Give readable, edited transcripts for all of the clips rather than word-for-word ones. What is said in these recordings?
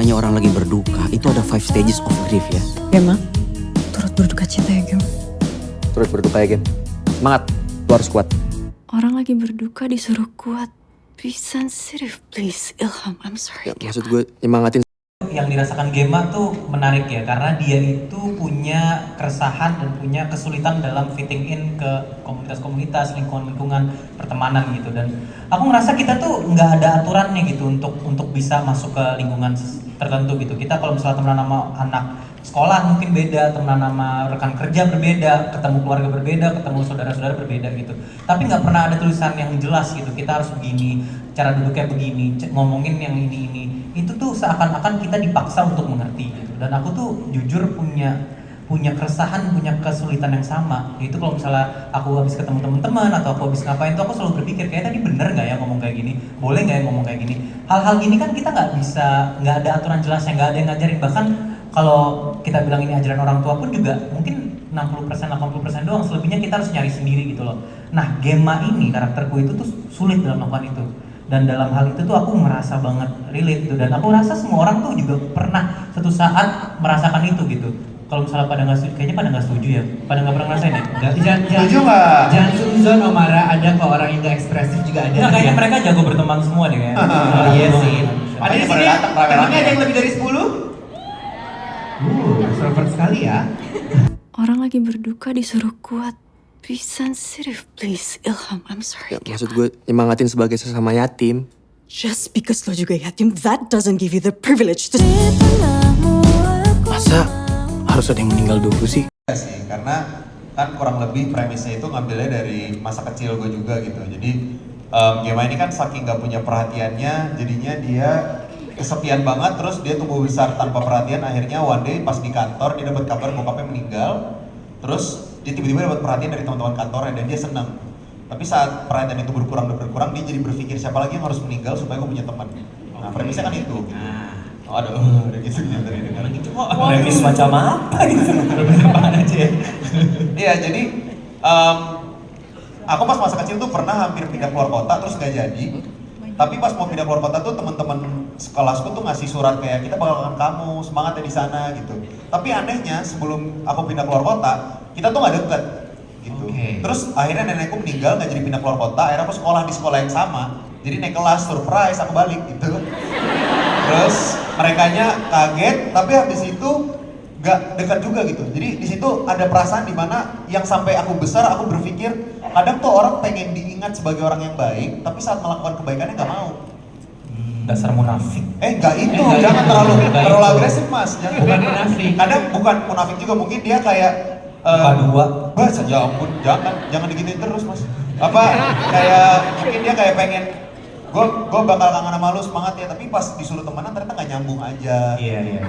namanya orang lagi berduka, itu ada 5 stages of grief ya. Gema, turut berduka cita ya Gem. Turut berduka ya, Gem. Semangat, lu harus kuat. Orang lagi berduka disuruh kuat. Be sensitive please, Ilham. I'm sorry. Ya, maksud gue nyemangatin. Yang dirasakan Gema tuh menarik ya, karena dia itu punya keresahan dan punya kesulitan dalam fitting in ke komunitas-komunitas, lingkungan-lingkungan pertemanan gitu. Dan aku ngerasa kita tuh nggak ada aturannya gitu untuk bisa masuk ke lingkungan tertentu gitu. Kita kalau misalnya temenan sama anak sekolah mungkin beda, temenan sama rekan kerja berbeda, ketemu keluarga berbeda, ketemu saudara-saudara berbeda gitu. Tapi nggak pernah ada tulisan yang jelas gitu, kita harus begini, cara duduknya begini, ngomongin yang ini. Itu tuh seakan-akan kita dipaksa untuk mengerti gitu. Dan aku tuh jujur punya keresahan, punya kesulitan yang sama. Yaitu kalau misalnya aku habis ketemu teman-teman atau aku habis ngapain tuh aku selalu berpikir kayak tadi bener nggak ya ngomong kayak gini, boleh nggak ya ngomong kayak gini. Hal-hal gini kan kita nggak ada aturan jelasnya, nggak ada yang ngajarin. Bahkan kalau kita bilang ini ajaran orang tua pun juga mungkin 60% 80% doang, selebihnya kita harus nyari sendiri gitu loh. Nah, Gema ini karakterku itu tuh sulit dalam melakukan itu. Dan dalam hal itu tuh aku merasa banget relate gitu. Dan aku rasa semua orang tuh juga pernah suatu saat merasakan itu gitu. Kalau misalnya pada nggak setuju, kayaknya pada nggak setuju ya. Pada nggak pernah ngerasain ya? Setuju nggak? Jangan suzon Omara, ada kok orang yang nggak ekspresif juga ada. Nah, kayaknya mereka jago berteman semua deh kayaknya. Oh iya sih. Ada di sini temennya ada yang lebih dari 10? Extrovert sekali ya. Orang lagi berduka disuruh kuat. Be sensitive please, Ilham. I'm sorry. Ya, maksud gue nyemangatin sebagai sesama yatim. Just because lo juga yatim, that doesn't give you the privilege to... Masa harus ada yang meninggal dulu sih? Iya sih, karena kan kurang lebih premisnya itu ngambilnya dari masa kecil gue juga gitu. Jadi Gema ini kan saking gak punya perhatiannya, jadinya dia kesepian banget, terus dia tumbuh besar tanpa perhatian. Akhirnya one day pas di kantor dia dapat kabar bokapnya meninggal, terus dia tiba-tiba dapat perhatian dari teman-teman kantornya dan dia senang. Tapi saat perhatian itu berkurang, dia jadi berpikir siapa lagi yang harus meninggal supaya gue punya teman. Nah, premisnya kan itu. Oh, aduh, udah gitu dari dengar gitu. Premis macam apa gitu? Premis apaan aja ya? Iya, jadi aku pas masa kecil tuh pernah hampir pindah keluar kota terus gak jadi. Tapi pas mau pindah keluar kota tuh teman-teman sekolahku tuh ngasih surat kayak kita bakal kangen kamu, semangat ya di sana gitu. Tapi anehnya sebelum aku pindah keluar kota, kita tuh nggak deket gitu. Terus akhirnya nenekku meninggal, nggak jadi pindah keluar kota. Akhirnya aku sekolah di sekolah yang sama. Jadi naik kelas surprise aku balik gitu. Terus merekanya kaget, tapi habis itu gak dekat juga gitu. Jadi di situ ada perasaan dimana yang sampai aku besar aku berpikir kadang tuh orang pengen diingat sebagai orang yang baik, tapi saat melakukan kebaikannya gak mau. Dasar munafik. Enggak itu, jangan terlalu agresif mas. Jangan, Bukan munafik. Kadang bukan munafik juga, mungkin dia kayak Dua. bahasa ya ampun, jangan digituin terus mas. Apa kayak mungkin dia kayak pengen gue bakal kangen sama lu semangat ya, tapi pas disuruh temenan ternyata nggak nyambung aja. Iya.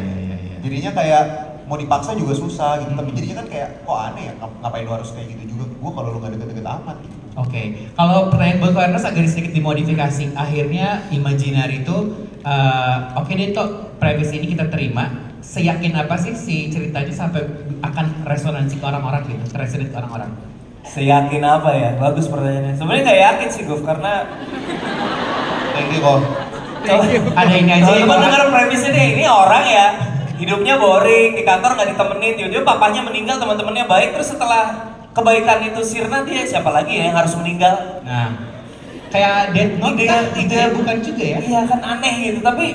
Jadinya kayak mau dipaksa juga susah gitu, tapi jadinya kan kayak kok aneh ya, ngapain lu harus kayak gitu juga, gue kalau lu gak deket-deket amat gitu. Oke, kalau pertanyaan buat Ernest agak sedikit dimodifikasi. Akhirnya Imaginary itu, oke deh toh, premis ini kita terima. Seyakin apa sih si ceritanya sampai akan resonansi ke orang-orang gitu, resonate ke orang-orang? Seyakin apa ya? Bagus pertanyaannya. Sebenarnya nggak yakin sih Guf, karena Thank you kok. Ada ini aja ya. teman dengar premisnya deh, ini orang ya hidupnya boring, di kantor nggak ditemenin, tiba-tiba papahnya meninggal, teman-temannya baik, terus setelah kebaikan itu sirna, dia siapa lagi ya yang harus meninggal? Nah, kayak Death Note ide bukan juga ya? Iya kan aneh gitu, tapi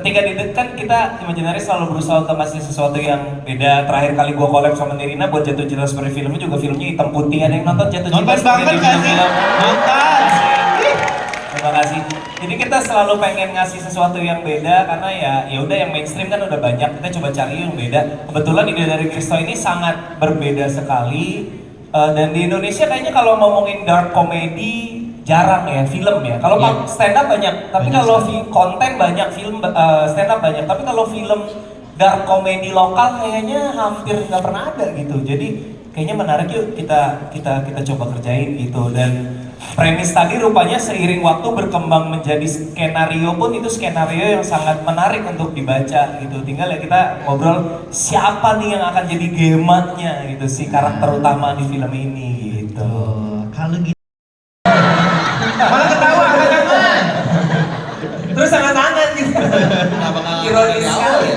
ketika kan kita Imaginary selalu berusaha untuk ngasih sesuatu yang beda. Terakhir kali gua collab sama Nirina buat Jatuh Cinta seperti filmnya juga filmnya hitam putih. Ada yang nonton Jatuh Cinta Nonton seperti banget kan sih? film? Nonton. Terima kasih. Jadi kita selalu pengen ngasih sesuatu yang beda karena ya udah yang mainstream kan udah banyak. Kita coba cari yang beda. Kebetulan ide dari Kristo ini sangat berbeda sekali. Dan di Indonesia kayaknya kalau ngomongin dark comedy jarang ya, film ya. Kalau stand up banyak, tapi kalau konten banyak, film stand up banyak. Tapi kalau film dark comedy lokal kayaknya hampir nggak pernah ada gitu. Jadi kayaknya menarik, yuk kita coba kerjain gitu. Dan premis tadi rupanya seiring waktu berkembang menjadi skenario pun itu skenario yang sangat menarik untuk dibaca gitu. Tinggal ya kita ngobrol siapa nih yang akan jadi Gemanya gitu, si karakter utama di film ini gitu. Kalau gitu malah ketawa, jangan. Terus tangan-tangan gitu. Kenapa nggak ironis sekali.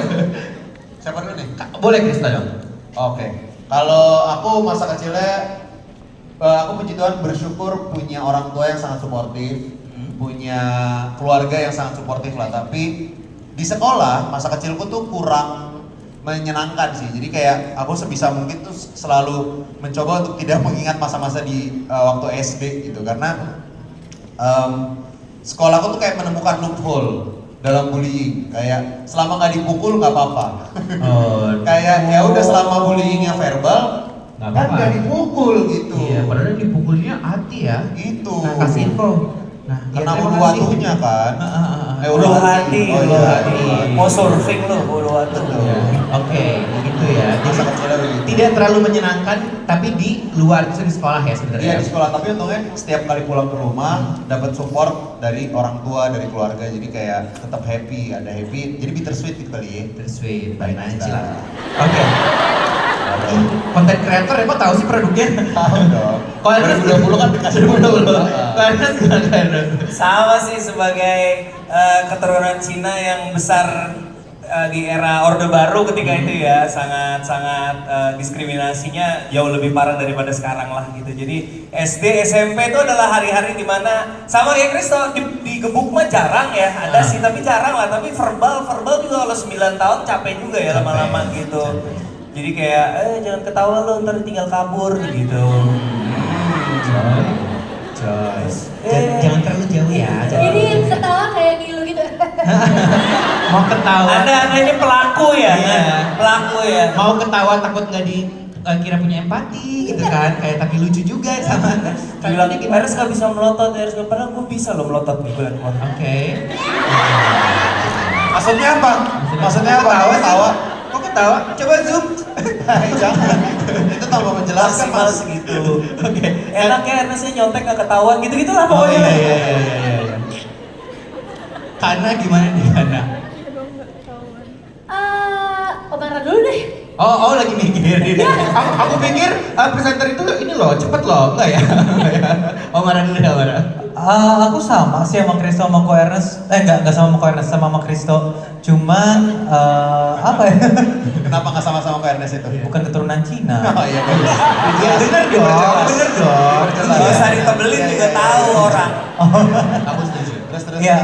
Siapa dulu nih? Boleh Krista dong. Oke. Kalau aku masa kecilnya, aku puji Tuhan bersyukur punya orang tua yang sangat suportif, punya keluarga yang sangat suportif lah. Tapi di sekolah masa kecilku tuh kurang menyenangkan sih. Jadi kayak aku sebisa mungkin tuh selalu mencoba untuk tidak mengingat masa-masa di waktu SD gitu, karena sekolahku tuh kayak menemukan loophole dalam bullying. Kayak selama nggak dipukul nggak apa-apa. Kayak ya udah selama bullyingnya verbal, Nggak kan apa-apa. nggak dipukul gitu. Iya, padahal dipukulnya hati ya. Gitu. Nah, kasih info. Nah, Karena terima ulu kasih. hatunya kan. Ulu hati, Oh, ulu iya. hati. Mau surfing lu, ulu hati. Ya, Oke, begitu ya. Masa Jadi kecilnya begitu. tidak terlalu menyenangkan, tapi di luar itu di sekolah ya sebenarnya. Iya di sekolah, tapi untungnya setiap kali pulang ke rumah dapat support dari orang tua, dari keluarga, jadi kayak tetap happy, ada happy, jadi bittersweet gitu kali ya. Bittersweet, by Najil. Nah. Oke. Konten kreator ya, kok tahu sih produknya? Tahu dong. Kalau Ernest 2020 kan dikasih 2020. Kalau Ernest gimana Ernest? Sama sih sebagai keturunan Cina yang besar di era Orde Baru ketika itu ya, sangat diskriminasinya jauh lebih parah daripada sekarang lah gitu. Jadi SD, SMP itu adalah hari-hari dimana sama kayak Kristo digebuk mah jarang ya, ada sih tapi jarang lah. Tapi verbal juga kalau 9 tahun capek juga ya lama-lama gitu. Jadi kayak jangan ketawa lo ntar tinggal kabur gitu. Joyce. Jangan terlalu jauh ya. Ini ketawa kayak ngilu gitu. Mau ketawa. Anda ini pelaku ya, Iya. pelaku ya. Mau ketawa takut nggak dikira punya empati gitu kan, kayak tapi lucu juga sama. Bilang Eres nggak bisa melotot, Eres nggak pernah, gue bisa loh melotot nih bulan kemarin. Oke. Maksudnya apa? Maksudnya apa? Tawa. Kok ketawa? Coba zoom. Jangan. Itu tambah menjelaskan Maksimal mas. segitu. Oke. Enaknya Ernestnya nyontek nggak ketahuan, gitu-gitu lah Oh pokoknya. iya. Karena gimana nih Karena? Omara dulu deh. Oh lagi mikirin. Aku pikir presenter itu ini loh cepet loh, enggak ya? Oh marah dulu ya marah. Aku sama sih sama Kristo sama Ko Ernest. Enggak sama Ko Ernest, sama Kristo. Cuman apa ya? Kenapa nggak sama-sama ke Ernest itu? Bukan keturunan Cina. Oh iya bagus. Ya bener dong, bener dong. Gak usah ditebelin Iya, juga iya, tahu iya. orang. Aku setuju. Terus. Ya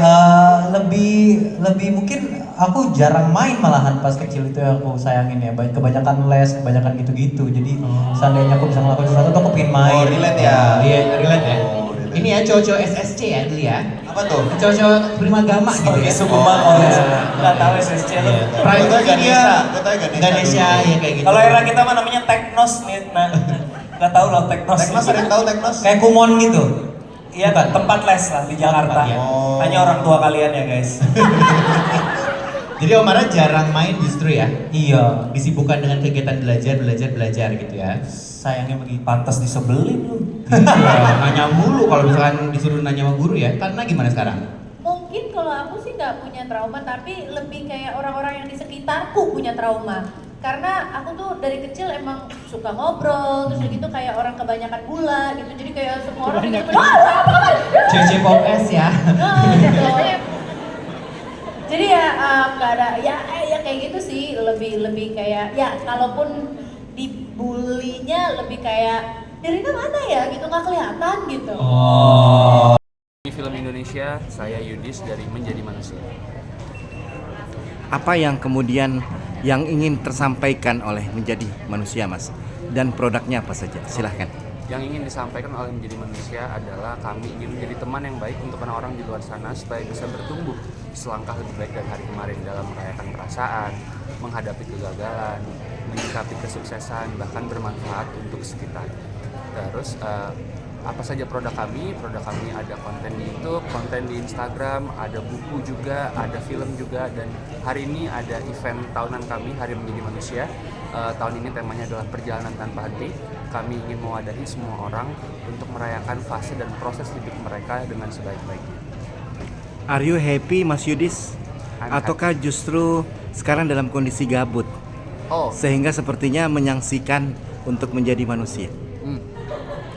lebih mungkin aku jarang main malahan pas kecil itu yang aku sayangin ya. Kebanyakan les, kebanyakan gitu-gitu. Jadi seandainya aku bisa ngelakuin sesuatu tuh aku pengen main. Oh, relate ya. Iya, relate ya. Oh, relate. Ini ya cowok-cowok SSC ya dulu ya. Apa tuh? Cowok-cowok primagama gitu Oke, ya. suku Mangol. Iya. Nggak tahu SSC lu. Iya. Gua Private tahu dia Ganesha, gua tahu Ganesha Ganesha dulu. ya kayak gitu. Kalau era kita mah namanya Teknos nih. Nah, nggak tahu loh Teknos. Teknos ada yang tahu Teknos? Kayak Kumon gitu. Iya, Bukan. tempat les lah di Jakarta. Iya. Oh. Tanya orang tua kalian ya guys. Jadi Omara jarang main justru ya. Iya. Disibukkan dengan kegiatan belajar gitu ya. Sayangnya begitu. Pantas disebelin lu. Iya, nanya mulu kalau misalkan disuruh nanya sama guru ya. Karena gimana sekarang? Mungkin kalau aku sih nggak punya trauma, tapi lebih kayak orang-orang yang di sekitarku punya trauma. Karena aku tuh dari kecil emang suka ngobrol, terus gitu kayak orang kebanyakan gula gitu. Jadi kayak semua orang gitu, CC Pop S ya. gitu. Jadi ya nggak ada ya kayak gitu sih, lebih kayak ya kalaupun dibulinya lebih kayak Dirina mana ya gitu, nggak kelihatan gitu. Oh. Di film Indonesia, saya Yudis dari Menjadi Manusia. Apa yang kemudian yang ingin tersampaikan oleh Menjadi Manusia, Mas? Dan produknya apa saja? Silahkan. Yang ingin disampaikan oleh Menjadi Manusia adalah kami ingin menjadi teman yang baik untuk orang-orang di luar sana supaya bisa bertumbuh selangkah lebih baik dari hari kemarin dalam merayakan perasaan, menghadapi kegagalan, menyikapi kesuksesan, bahkan bermanfaat untuk sekitar. Terus apa saja produk kami ada konten di YouTube, konten di Instagram, ada buku juga, ada film juga, dan hari ini ada event tahunan kami, Hari Menjadi Manusia. Tahun ini temanya adalah perjalanan tanpa henti. Kami ingin mewadahi semua orang untuk merayakan fase dan proses hidup mereka dengan sebaik-baiknya. Are you happy, Mas Yudis? I'm Ataukah justru sekarang dalam kondisi gabut? Oh, Sehingga sepertinya menyaksikan untuk menjadi manusia.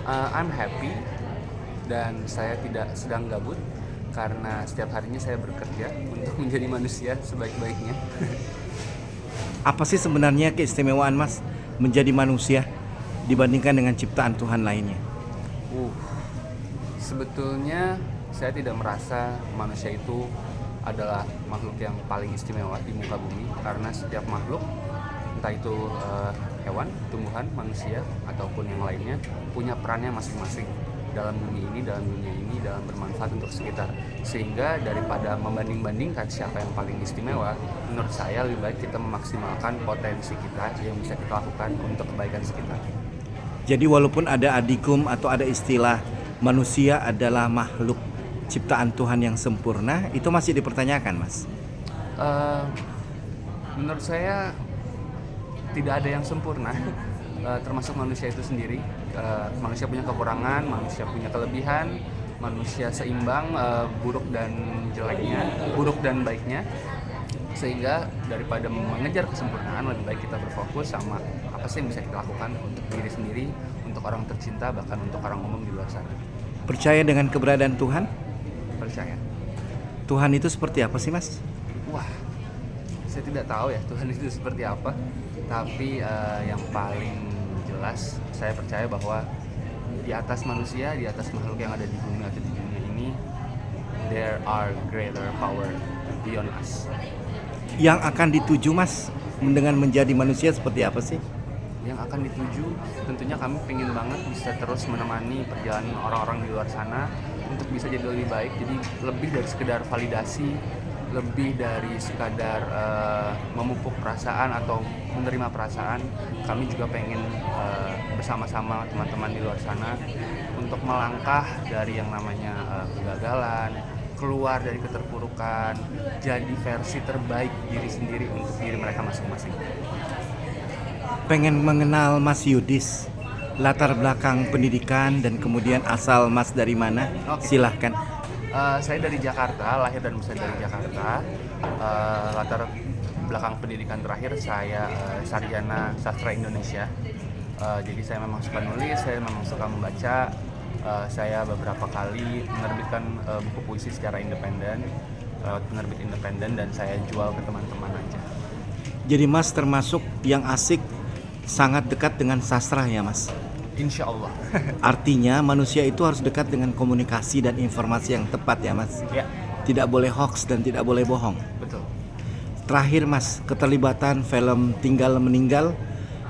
I'm happy dan saya tidak sedang gabut karena setiap harinya saya bekerja untuk menjadi manusia sebaik-baiknya. Apa sih sebenarnya keistimewaan Mas menjadi manusia dibandingkan dengan ciptaan Tuhan lainnya? Sebetulnya saya tidak merasa manusia itu adalah makhluk yang paling istimewa di muka bumi, karena setiap makhluk, entah itu hewan, tumbuhan, manusia, ataupun yang lainnya, punya perannya masing-masing dalam bumi ini, dalam dunia ini, dalam bermanfaat untuk sekitar. Sehingga daripada membanding-bandingkan siapa yang paling istimewa, menurut saya lebih baik kita memaksimalkan potensi kita yang bisa kita lakukan untuk kebaikan sekitar. Jadi walaupun ada adikum atau ada istilah manusia adalah makhluk ciptaan Tuhan yang sempurna, itu masih dipertanyakan, Mas? Menurut saya tidak ada yang sempurna, termasuk manusia itu sendiri. Manusia punya kekurangan, manusia punya kelebihan, manusia seimbang, buruk dan jeleknya, buruk dan baiknya. Sehingga daripada mengejar kesempurnaan, lebih baik kita berfokus sama apa sih yang bisa kita lakukan untuk diri sendiri, untuk orang tercinta, bahkan untuk orang umum di luar sana. Percaya dengan keberadaan Tuhan? Percaya. Tuhan itu seperti apa sih, Mas? Wah, saya tidak tahu ya Tuhan itu seperti apa. Tapi yang paling jelas saya percaya bahwa di atas manusia, di atas makhluk yang ada di bumi atau di dunia ini, there are greater power beyond us. Yang akan dituju, Mas, dengan menjadi manusia seperti apa sih? Yang akan dituju, tentunya kami pengen banget bisa terus menemani perjalanan orang-orang di luar sana untuk bisa jadi lebih baik. Jadi lebih dari sekedar validasi, lebih dari sekadar memupuk perasaan atau menerima perasaan, kami juga pengen bersama-sama teman-teman di luar sana untuk melangkah dari yang namanya kegagalan, keluar dari keterpurukan, jadi versi terbaik diri sendiri untuk diri mereka masing-masing. Pengen mengenal Mas Yudis, latar belakang pendidikan dan kemudian asal Mas dari mana? Oke. Silahkan. Saya dari Jakarta, lahir dan besar dari Jakarta. Latar belakang pendidikan terakhir saya sarjana sastra Indonesia. Jadi saya memang suka nulis, saya memang suka membaca. Saya beberapa kali menerbitkan buku puisi secara independen, penerbit independen, dan saya jual ke teman-teman aja. Jadi Mas termasuk yang asik, sangat dekat dengan sastra ya, Mas? Insya Allah. Artinya manusia itu harus dekat dengan komunikasi dan informasi yang tepat ya, Mas? Ya. Tidak boleh hoax dan tidak boleh bohong. Betul. Terakhir, Mas, keterlibatan film Tinggal Meninggal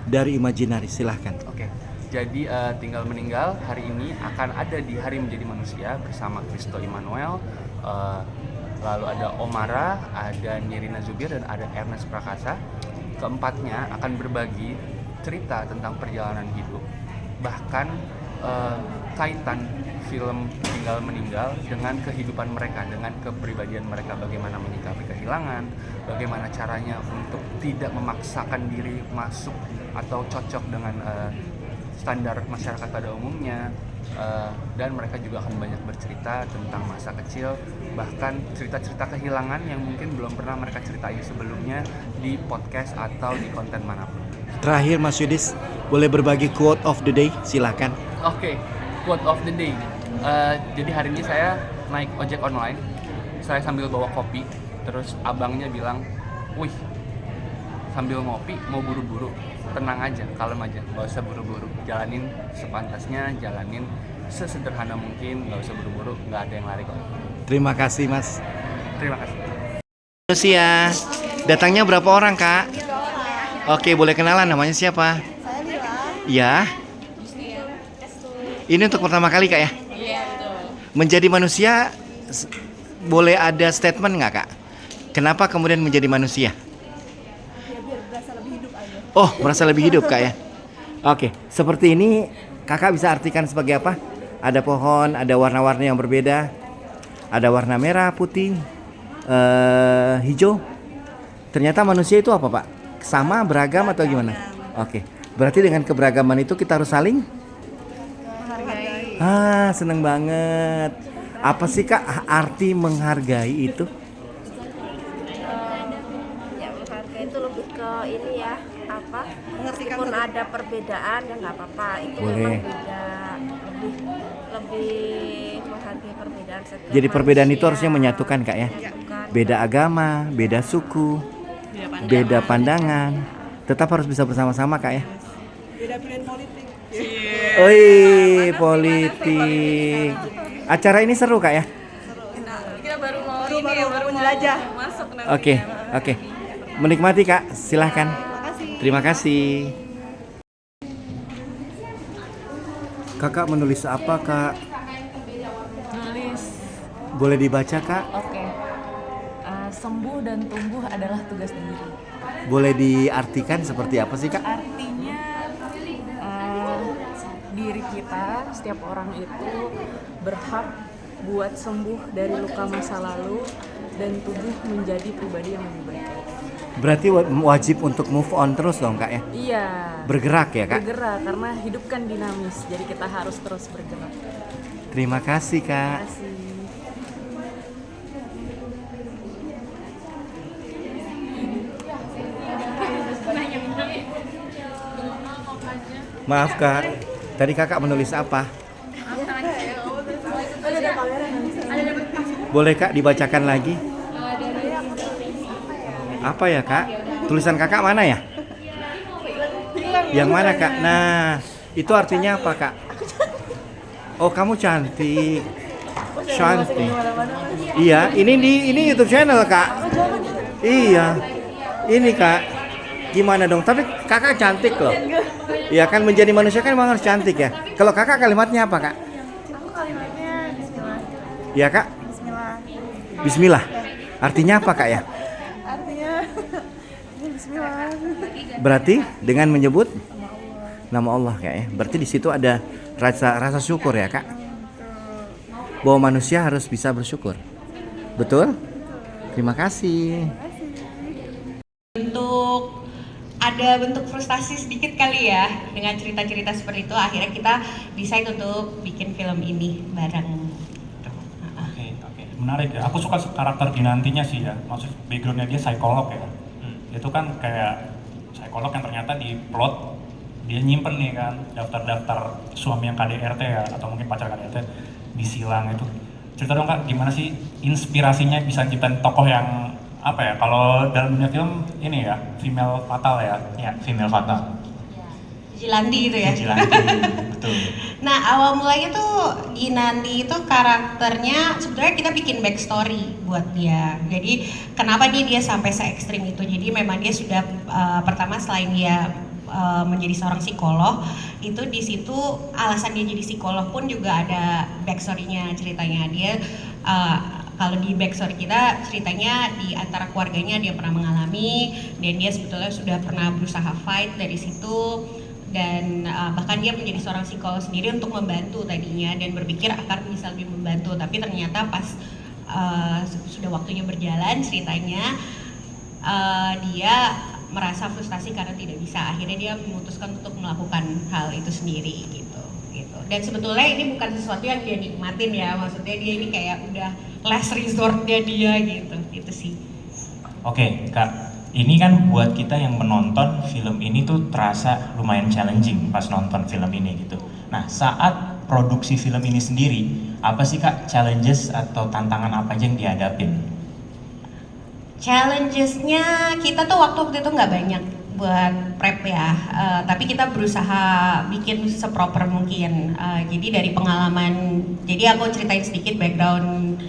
dari Imaginary, silahkan. Oke. Jadi Tinggal Meninggal hari ini akan ada di Hari Menjadi Manusia bersama Christo Immanuel, lalu ada Omara, ada Nirina Zubir, dan ada Ernest Prakasa. Keempatnya akan berbagi cerita tentang perjalanan hidup, bahkan kaitan film Tinggal Meninggal dengan kehidupan mereka, dengan kepribadian mereka, bagaimana menyikapi kehilangan, bagaimana caranya untuk tidak memaksakan diri masuk atau cocok dengan standar masyarakat pada umumnya, dan mereka juga akan banyak bercerita tentang masa kecil, bahkan cerita-cerita kehilangan yang mungkin belum pernah mereka ceritai sebelumnya di podcast atau di konten manapun. Terakhir, Mas Yudis, boleh berbagi quote of the day, silahkan. Oke, quote of the day. Jadi hari ini saya naik ojek online, saya sambil bawa kopi, terus abangnya bilang, "Wih, sambil ngopi mau buru-buru, tenang aja, kalem aja, gak usah buru-buru, jalanin sepantasnya, jalanin sesederhana mungkin, gak usah buru-buru, gak ada yang lari kok." Terima kasih, Mas. Terima kasih. Manusia, datangnya berapa orang, Kak? Oke, boleh kenalan, namanya siapa? Saya Lila. Ya. Ini untuk pertama kali, Kak ya? Iya, betul. Menjadi manusia, boleh ada statement nggak, Kak? Kenapa kemudian menjadi manusia? Ya biar berasa lebih hidup aja. Oh, merasa lebih hidup, Kak ya? Oke, seperti ini Kakak bisa artikan sebagai apa? Ada pohon, ada warna-warni yang berbeda. Ada warna merah, putih, hijau. Ternyata manusia itu apa, Pak? Sama, beragam atau gimana? Oke, berarti dengan keberagaman itu kita harus saling Menghargai. seneng banget. Apa sih, Kak, arti menghargai itu? Ya menghargai itu lebih ke ini ya, apa? Meskipun ada perbedaan ya nggak apa-apa. Itu Boleh. memang beda, lebih menghargai perbedaan setiap Jadi perbedaan itu manusia. harusnya menyatukan Kak ya. Menyatukan. Beda agama, beda suku, beda pandangan, tetap harus bisa bersama-sama Kak ya. Beda pilihan politik. Oi, politik. Acara ini seru Kak ya. Kita baru mau menjelajah. Masuk nanti. Oke. Menikmati Kak, silahkan. Terima kasih. Kakak menulis apa Kak? Nulis. Boleh dibaca Kak? Oke. Sembuh dan tumbuh adalah tugas diri. Boleh diartikan seperti apa sih Kak? Artinya diri kita, setiap orang itu berhak buat sembuh dari luka masa lalu dan tubuh menjadi pribadi yang lebih baik. Berarti wajib untuk move on terus dong Kak ya? Iya. Bergerak ya Kak? Bergerak karena hidup kan dinamis, jadi kita harus terus bergerak. Terima kasih Kak. Terima kasih. Maaf Kak, tadi Kakak menulis apa? Boleh Kak dibacakan lagi? Apa ya Kak? Tulisan Kakak mana ya? Yang mana Kak? Nah, itu artinya apa Kak? Oh, kamu cantik. Cantik. Iya, ini YouTube channel Kak. Iya. Ini Kak. Gimana dong? Tapi Kakak cantik loh. Iya kan, menjadi manusia kan memang harus cantik ya. Kalau Kakak kalimatnya apa Kak? Aku kalimatnya bismillah. Iya Kak? Bismillah. Bismillah. Artinya apa Kak ya? Artinya ini bismillah. Berarti dengan menyebut nama Allah Kak ya. Berarti di situ ada rasa syukur ya Kak. Bahwa manusia harus bisa bersyukur. Betul? Terima kasih. Untuk ada bentuk frustasi sedikit kali ya dengan cerita-cerita seperti itu, akhirnya kita decide untuk bikin film ini bareng. Oke. Menarik ya. Aku suka karakter Dinantinya sih ya. Maksud backgroundnya dia psikolog ya. Itu kan kayak psikolog yang ternyata di plot dia nyimpen nih kan daftar-daftar suami yang KDRT ya, atau mungkin pacar KDRT disilang itu. Cerita dong Kak, gimana sih inspirasinya bisa ciptain tokoh yang apa ya, kalau dalam dunia film ini ya female fatal ya, female fatal. Jilanti gitu ya. Jilanti, betul. Nah, awal mulanya tuh Ginanti itu karakternya sebenarnya kita bikin backstory buat dia. Jadi kenapa dia sampai se ekstrim itu? Jadi memang dia sudah pertama selain dia menjadi seorang psikolog, itu di situ alasan dia jadi psikolog pun juga ada backstory-nya, ceritanya dia. Kalau di backstory kita ceritanya di antara keluarganya dia pernah mengalami, dan dia sebetulnya sudah pernah berusaha fight dari situ, dan bahkan dia menjadi seorang psikolog sendiri untuk membantu tadinya dan berpikir akan bisa lebih membantu, tapi ternyata pas sudah waktunya berjalan ceritanya dia merasa frustasi karena tidak bisa, akhirnya dia memutuskan untuk melakukan hal itu sendiri gitu. Dan sebetulnya ini bukan sesuatu yang dia nikmatin ya, maksudnya dia ini kayak udah last resortnya dia gitu sih. Oke Kak, ini kan buat kita yang menonton film ini tuh terasa lumayan challenging pas nonton film ini gitu. Nah, saat produksi film ini sendiri, apa sih Kak challenges atau tantangan apa aja yang dihadapin? Challengesnya kita tuh waktu itu nggak banyak buat prep ya, tapi kita berusaha bikin seproper mungkin. Jadi dari pengalaman, jadi aku ceritain sedikit background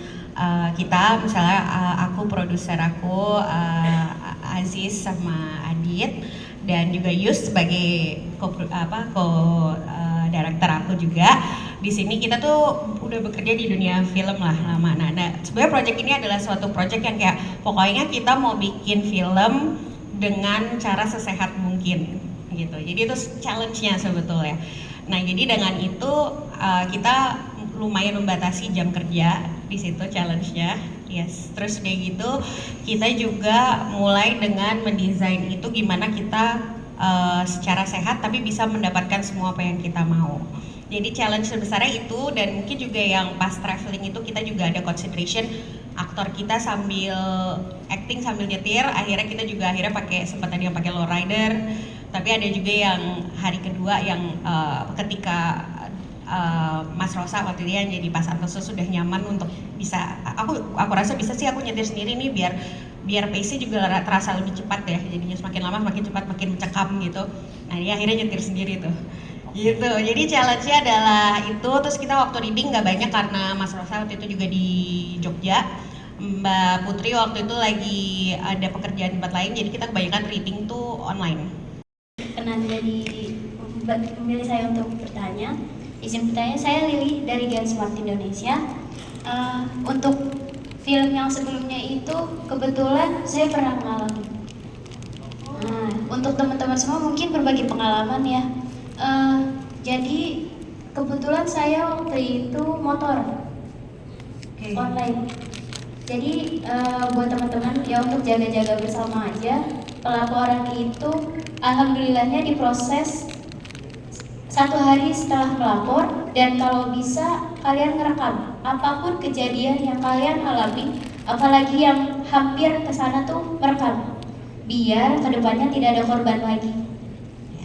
kita, misalnya aku produser aku Aziz sama Adit, dan juga Yus sebagai co-director aku juga. Di sini kita tuh udah bekerja di dunia film lah lama. Nah, sebenarnya project ini adalah suatu project yang kayak pokoknya kita mau bikin film dengan cara sesehat mungkin gitu. Jadi itu challenge-nya sebetulnya. Nah, jadi dengan itu kita lumayan membatasi jam kerja, di situ challenge-nya. Yes. Terus udah gitu kita juga mulai dengan mendesain itu gimana kita secara sehat tapi bisa mendapatkan semua apa yang kita mau. Jadi challenge sebesarnya itu, dan mungkin juga yang pas traveling itu kita juga ada consideration aktor kita sambil acting sambil nyetir, akhirnya kita juga pakai sempat ada yang pakai lowrider, tapi ada juga yang hari kedua yang ketika Mas Rosa waktu dia yang jadi Pak Santoso sudah nyaman untuk bisa, aku rasa bisa sih aku nyetir sendiri nih biar pace juga terasa lebih cepat ya, jadinya semakin lama semakin cepat makin mencekam gitu. Nah dia akhirnya nyetir sendiri tuh gitu. Jadi challenge-nya adalah itu. Terus kita waktu reading nggak banyak karena Mas Rosa waktu itu juga di Jogja, Mbak Putri waktu itu lagi ada pekerjaan di tempat lain, jadi kita kebanyakan reading tuh online. Karena jadi memilih saya untuk bertanya, izin bertanya, saya Lili dari Gen Smart Indonesia. Untuk film yang sebelumnya itu kebetulan saya pernah mengalami. Nah, untuk teman-teman semua mungkin berbagi pengalaman ya. Jadi kebetulan saya waktu itu motor online. Jadi buat teman-teman ya untuk jaga-jaga bersama aja. Pelaku orang itu alhamdulillahnya diproses 1 hari setelah melapor, dan kalau bisa kalian ngerekam apapun kejadian yang kalian alami, apalagi yang hampir kesana tuh merekam biar kedepannya tidak ada korban lagi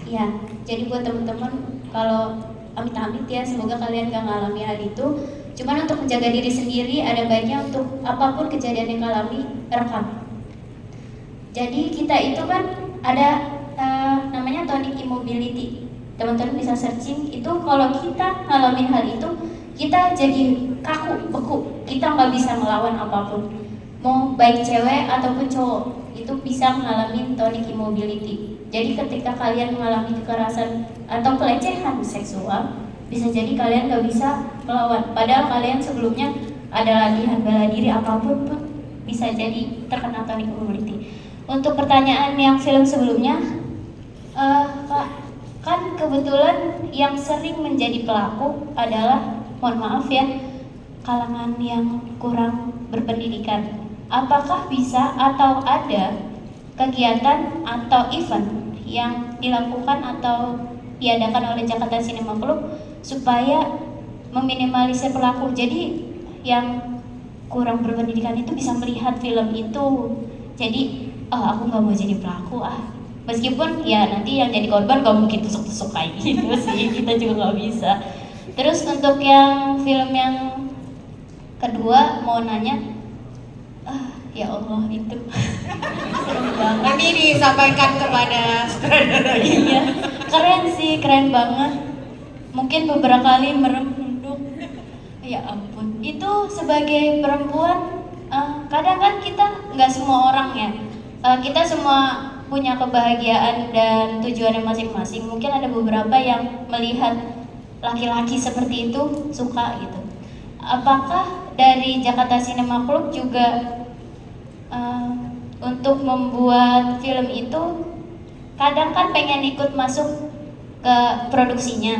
ya. Jadi buat teman-teman kalau amit-amit ya, semoga kalian gak ngalami hal itu. Cuman untuk menjaga diri sendiri ada baiknya untuk apapun kejadian yang alami rekam. Jadi kita itu kan ada namanya tonic immobility. Teman-teman bisa searching itu, kalau kita ngalamin hal itu kita jadi kaku, beku, kita nggak bisa melawan apapun, mau baik cewek ataupun cowok itu bisa mengalami tonic immobility. Jadi ketika kalian mengalami kekerasan atau pelecehan seksual, bisa jadi kalian nggak bisa melawan, padahal kalian sebelumnya ada latihan bela diri apapun pun bisa jadi terkena tonic immobility. Untuk pertanyaan yang film sebelumnya, Kak, kan kebetulan yang sering menjadi pelaku adalah, mohon maaf ya, kalangan yang kurang berpendidikan. Apakah bisa atau ada kegiatan atau event yang dilakukan atau diadakan oleh Jakarta Cinema Club supaya meminimalisir pelaku? Jadi yang kurang berpendidikan itu bisa melihat film itu, jadi aku nggak mau jadi pelaku meskipun ya nanti yang jadi korban gak mungkin tusuk-tusuk kayak gitu sih, kita juga nggak bisa. Terus untuk yang film yang kedua mau nanya, ya Allah itu serem banget. Nanti disampaikan kepada sutradara. Iya, keren sih, keren banget. Mungkin beberapa kali merunduk. Ya ampun, itu sebagai perempuan kadang kan kita nggak semua orang ya, kita semua punya kebahagiaan dan tujuannya masing-masing. Mungkin ada beberapa yang melihat laki-laki seperti itu suka gitu. Apakah dari Jakarta Cinema Club juga untuk membuat film itu kadang kan pengen ikut masuk ke produksinya,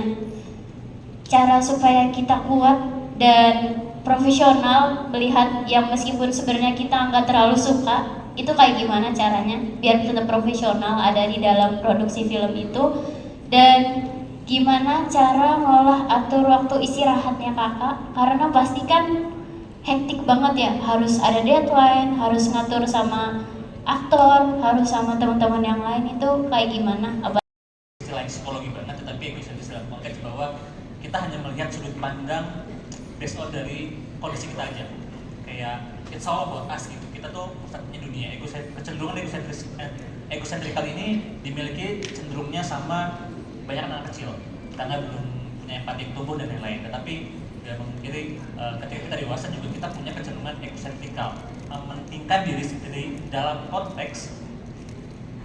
cara supaya kita kuat dan profesional melihat yang meskipun sebenarnya kita nggak terlalu suka, itu kayak gimana caranya biar tetap profesional ada di dalam produksi film itu, dan gimana cara ngolah atur waktu istirahatnya kakak, karena pasti kan hektik banget ya, harus ada deadline, harus ngatur sama aktor, harus sama teman-teman yang lain, itu kayak gimana? Istilah psikologi banget, tetapi bisa dalam konteks bahwa kita hanya melihat sudut pandang based on dari kondisi kita aja, kayak it's all about us gitu. Kita tuh pusatnya dunia, kecenderungan egosentrikal ini dimiliki cenderungnya sama banyak anak kecil karena belum punya empati tumbuh dan lain-lain. Tetapi tidak memungkiri ketika kita dewasa juga kita punya kecenderungan egosentrikal, mementingkan diri sendiri dalam konteks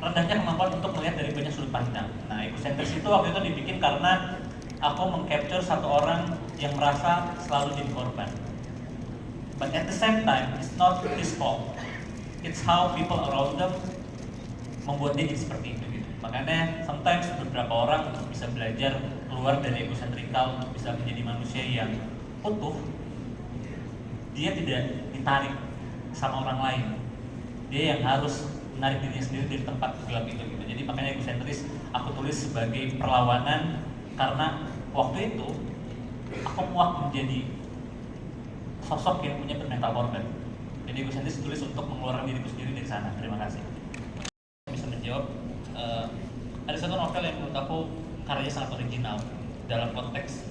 rendahnya kemampuan untuk melihat dari banyak sudut pandang. Nah, egosentris itu waktu itu dibikin karena aku mengcapture satu orang yang merasa selalu jadi korban. But at the same time, it's not his fault. It's how people around them membuat dia jadi seperti itu gitu. Makanya sometimes beberapa orang untuk bisa belajar keluar dari egosentrikal, untuk bisa menjadi manusia yang utuh, dia tidak ditarik sama orang lain. Dia yang harus menarik dirinya sendiri dari tempat gelap itu gitu. Jadi makanya egosentris aku tulis sebagai perlawanan, karena waktu itu aku muak menjadi sosok yang punya mental korban. Jadi egosentris tulis untuk mengeluarkan diriku sendiri dari sana. Terima kasih. Bisa menjawab, ada satu novel yang menurut aku karyanya sangat original dalam konteks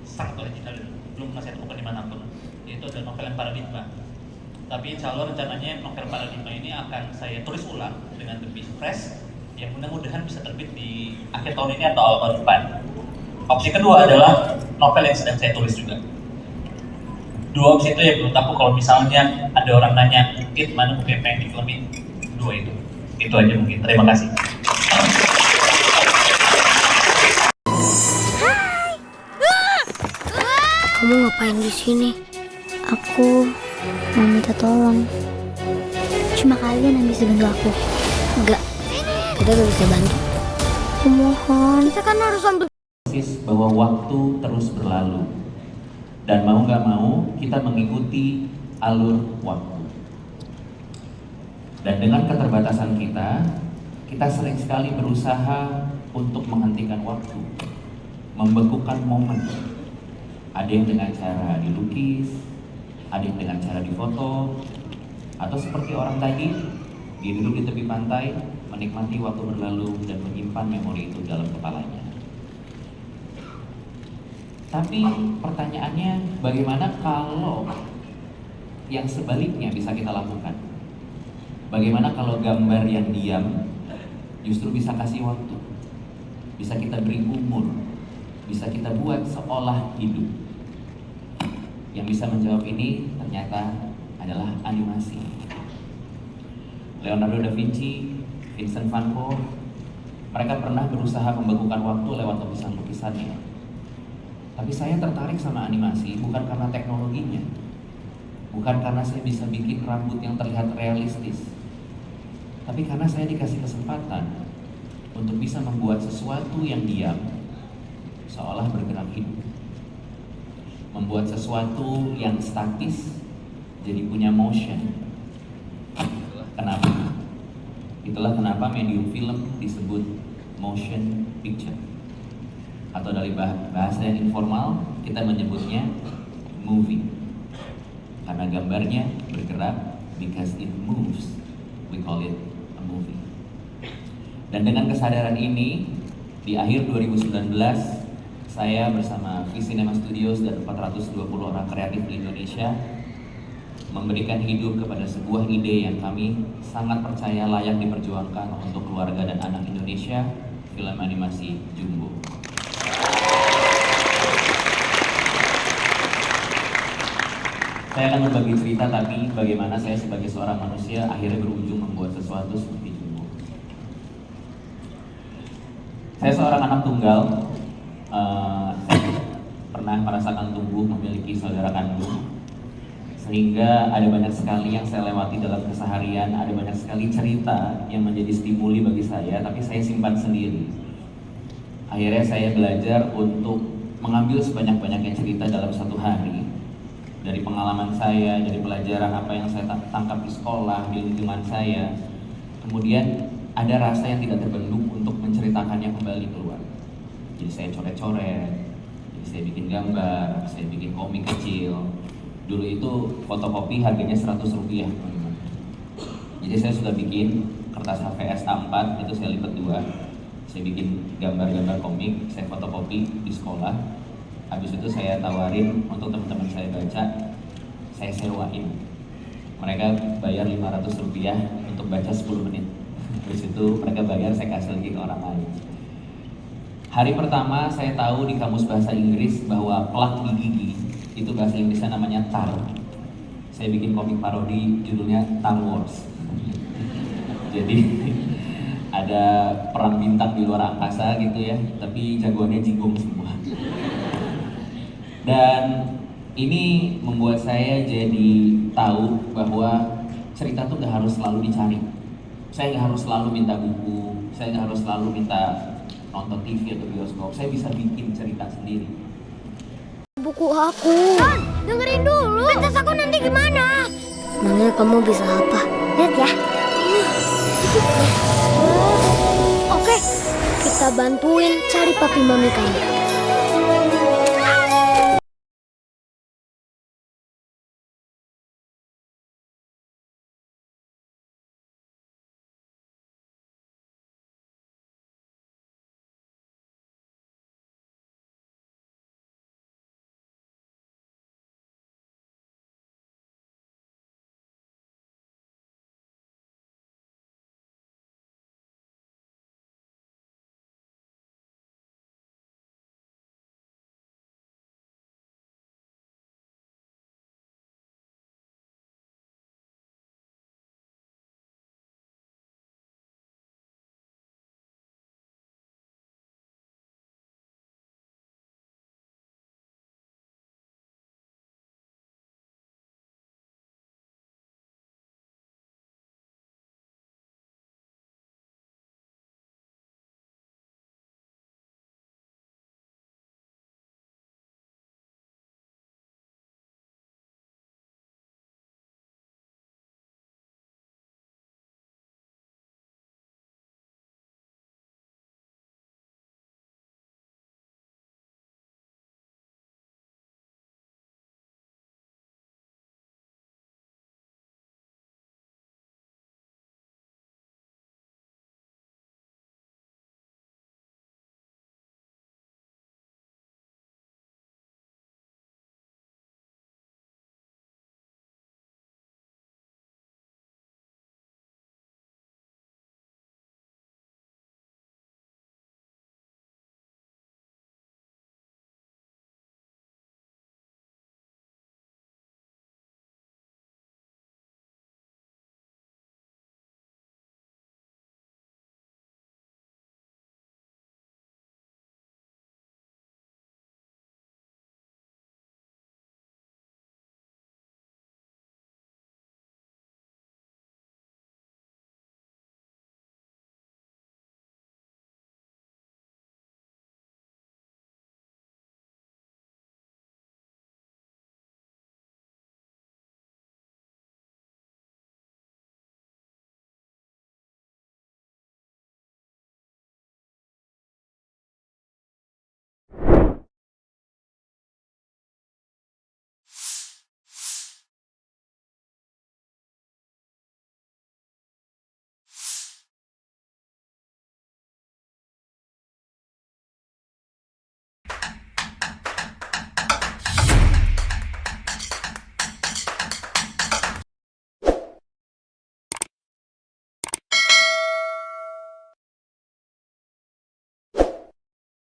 sangat original dan belum pernah saya temukan dimanapun, yaitu adalah novel yang Paradigma. Tapi insya Allah rencananya novel Paradigma ini akan saya tulis ulang dengan lebih fresh, yang mudah-mudahan bisa terbit di akhir tahun ini atau awal tahun depan. Opsi kedua adalah novel yang sedang saya tulis juga. Dua opsi itu ya menurut aku, kalau misalnya ada orang nanya, Kit, mana buku yang pengen difilmin? Dua itu. Itu aja mungkin. Terima kasih. Kamu ngapain di sini? Aku mau minta tolong. Cuma kalian yang bisa bantu aku. Enggak, kita gak bisa bantu. Aku mohon, kita kan harus ambil. Bahwa waktu terus berlalu, dan mau nggak mau kita mengikuti alur waktu. Dan dengan keterbatasan kita sering sekali berusaha untuk menghentikan waktu, membekukan momen. Ada yang dengan cara dilukis, ada yang dengan cara difoto, atau seperti orang tadi, dia duduk di tepi pantai, menikmati waktu berlalu dan menyimpan memori itu dalam kepalanya. Tapi pertanyaannya, bagaimana kalau yang sebaliknya bisa kita lakukan? Bagaimana kalau gambar yang diam justru bisa kasih waktu? Bisa kita beri umur, bisa kita buat seolah hidup. Yang bisa menjawab ini ternyata adalah animasi. Leonardo da Vinci, Vincent van Gogh, mereka pernah berusaha membekukan waktu lewat lukisan-lukisannya. Tapi saya tertarik sama animasi bukan karena teknologinya, bukan karena saya bisa bikin rambut yang terlihat realistis, tapi karena saya dikasih kesempatan untuk bisa membuat sesuatu yang diam seolah bergerak hidup, membuat sesuatu yang statis jadi punya motion. Kenapa? Itulah kenapa medium film disebut motion picture. Atau dari bahasa yang informal kita menyebutnya movie, karena gambarnya bergerak, because it moves, we call it a movie. Dan dengan kesadaran ini, di akhir 2019 saya bersama V-Cinema Studios dan 420 orang kreatif di Indonesia memberikan hidup kepada sebuah ide yang kami sangat percaya layak diperjuangkan untuk keluarga dan anak Indonesia, film animasi Jumbo. Saya akan berbagi cerita, tapi bagaimana saya sebagai seorang manusia akhirnya berujung membuat sesuatu seperti Jumbo. Saya seorang anak tunggal, saya pernah merasakan tumbuh memiliki saudara kandung, sehingga ada banyak sekali yang saya lewati dalam keseharian, ada banyak sekali cerita yang menjadi stimuli bagi saya, tapi saya simpan sendiri. Akhirnya saya belajar untuk mengambil sebanyak-banyaknya cerita dalam satu hari, dari pengalaman saya, dari pelajaran apa yang saya tangkap di sekolah, di lingkungan saya. Kemudian ada rasa yang tidak terbendung untuk menceritakannya kembali keluar. Jadi saya coret-coret, jadi saya bikin gambar, saya bikin komik kecil. Dulu itu fotokopi harganya 100 rupiah. Jadi saya sudah bikin kertas HVS A4, itu saya lipat 2. Saya bikin gambar-gambar komik, saya fotokopi di sekolah. Habis itu saya tawarin untuk teman-teman saya baca, saya sewain. Mereka bayar 500 rupiah untuk baca 10 menit. Habis itu mereka bayar, saya kasih lagi ke orang lain. Hari pertama saya tahu di kamus bahasa Inggris bahwa plak di gigi itu bahasa Inggrisnya namanya tar. Saya bikin komik parodi judulnya Tar Wars. Jadi ada perang bintang di luar angkasa gitu ya, tapi jagoannya jigong semua. Dan ini membuat saya jadi tahu bahwa cerita tuh gak harus selalu dicari. Saya gak harus selalu minta buku, saya gak harus selalu minta nonton TV atau bioskop. Saya bisa bikin cerita sendiri. Buku aku. Dengerin dulu. Pentas aku nanti gimana? Emangnya kamu bisa apa? Lihat ya. Oke, kita bantuin cari papi mami kamu.